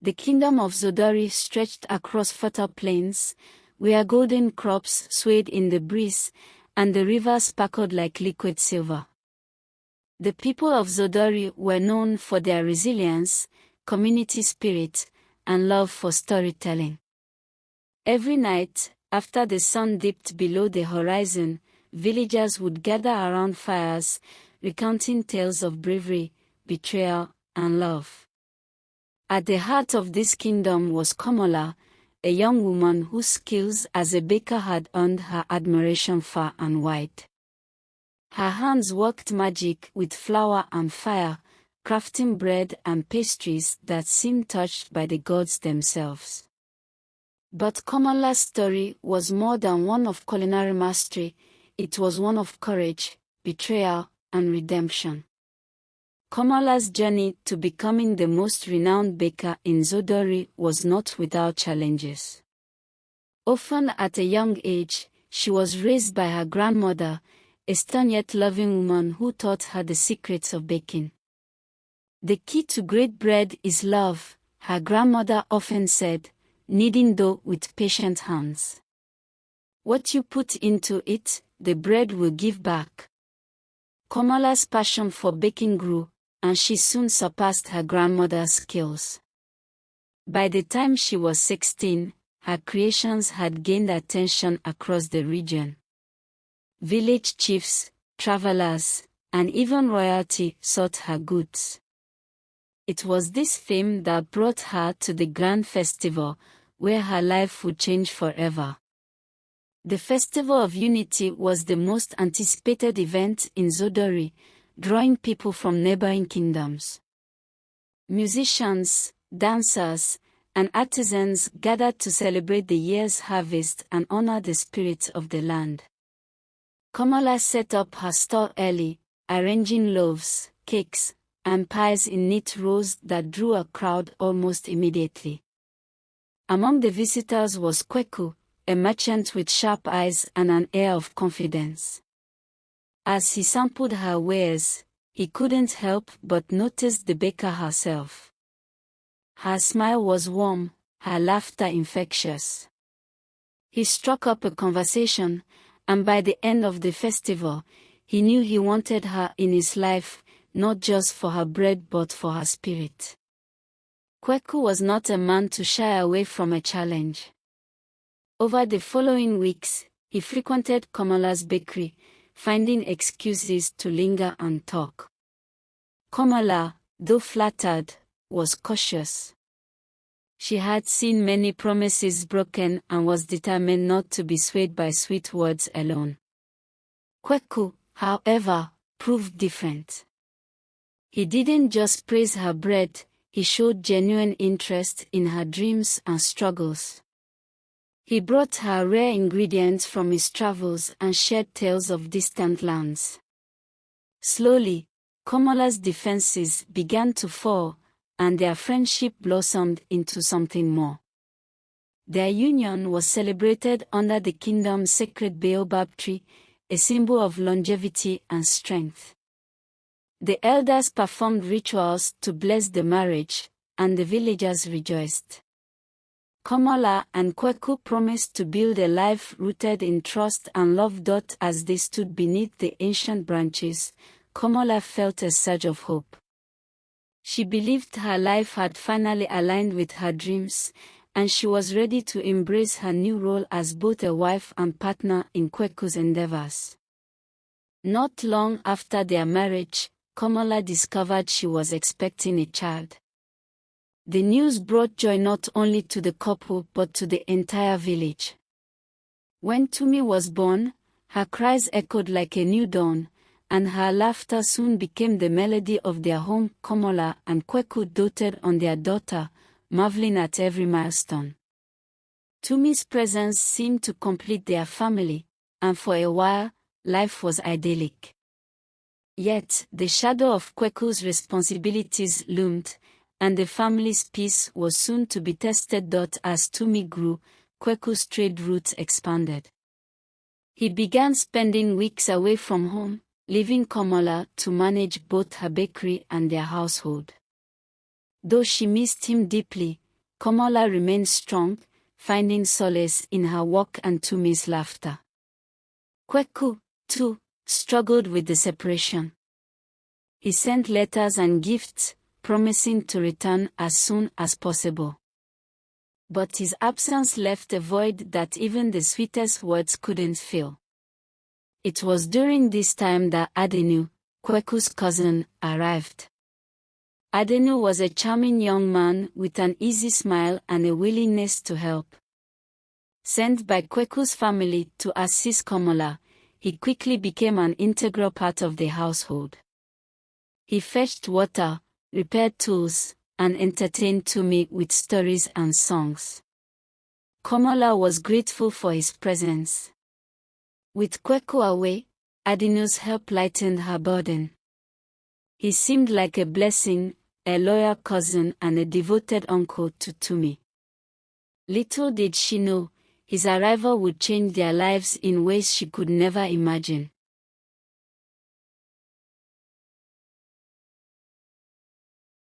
The kingdom of Zodori stretched across fertile plains, where golden crops swayed in the breeze, and the river sparkled like liquid silver. The people of Zodori were known for their resilience, community spirit, and love for storytelling. Every night, after the sun dipped below the horizon, villagers would gather around fires, recounting tales of bravery, betrayal, and love. At the heart of this kingdom was Kamala, a young woman whose skills as a baker had earned her admiration far and wide. Her hands worked magic with flour and fire, crafting bread and pastries that seemed touched by the gods themselves. But Kamala's story was more than one of culinary mastery, it was one of courage, betrayal, and redemption. Kamala's journey to becoming the most renowned baker in Zodori was not without challenges. Often at a young age, she was raised by her grandmother, a stern yet loving woman who taught her the secrets of baking. The key to great bread is love, her grandmother often said, kneading dough with patient hands. What you put into it, the bread will give back. Kamala's passion for baking grew, and she soon surpassed her grandmother's skills. By the time she was 16, her creations had gained attention across the region. Village chiefs, travelers, and even royalty sought her goods. It was this fame that brought her to the grand festival, where her life would change forever. The Festival of Unity was the most anticipated event in Zodori, drawing people from neighboring kingdoms. Musicians, dancers, and artisans gathered to celebrate the year's harvest and honor the spirit of the land. Kamala set up her stall early, arranging loaves, cakes, and pies in neat rows that drew a crowd almost immediately. Among the visitors was Kweku, a merchant with sharp eyes and an air of confidence. As he sampled her wares, he couldn't help but notice the baker herself. Her smile was warm, her laughter infectious. He struck up a conversation, and by the end of the festival, he knew he wanted her in his life, not just for her bread but for her spirit. Kweku was not a man to shy away from a challenge. Over the following weeks, he frequented Kamala's bakery, finding excuses to linger and talk. Kamala, though flattered, was cautious. She had seen many promises broken and was determined not to be swayed by sweet words alone. Kweku, however, proved different. He didn't just praise her bread, he showed genuine interest in her dreams and struggles. He brought her rare ingredients from his travels and shared tales of distant lands. Slowly, Kamala's defenses began to fall, and their friendship blossomed into something more. Their union was celebrated under the kingdom's sacred baobab tree, a symbol of longevity and strength. The elders performed rituals to bless the marriage, and the villagers rejoiced. Kamala and Kweku promised to build a life rooted in trust and love. As they stood beneath the ancient branches, Kamala felt a surge of hope. She believed her life had finally aligned with her dreams, and she was ready to embrace her new role as both a wife and partner in Kweku's endeavors. Not long after their marriage, Kamala discovered she was expecting a child. The news brought joy not only to the couple but to the entire village. When Tumi was born, her cries echoed like a new dawn, and her laughter soon became the melody of their home. Kamala and Kweku doted on their daughter, marveling at every milestone. Tumi's presence seemed to complete their family, and for a while, life was idyllic. Yet, the shadow of Kweku's responsibilities loomed, and the family's peace was soon to be tested. As Tumi grew, Kweku's trade routes expanded. He began spending weeks away from home, leaving Kamala to manage both her bakery and their household. Though she missed him deeply, Kamala remained strong, finding solace in her work and Tumi's laughter. Kweku, too, struggled with the separation. He sent letters and gifts, promising to return as soon as possible. But his absence left a void that even the sweetest words couldn't fill. It was during this time that Adenu, Kweku's cousin, arrived. Adenu was a charming young man with an easy smile and a willingness to help. Sent by Kweku's family to assist Kamala, he quickly became an integral part of the household. He fetched water, repaired tools, and entertained Tumi with stories and songs. Kamala was grateful for his presence. With Kweku away, Adenu's help lightened her burden. He seemed like a blessing, a loyal cousin and a devoted uncle to Tumi. Little did she know, his arrival would change their lives in ways she could never imagine.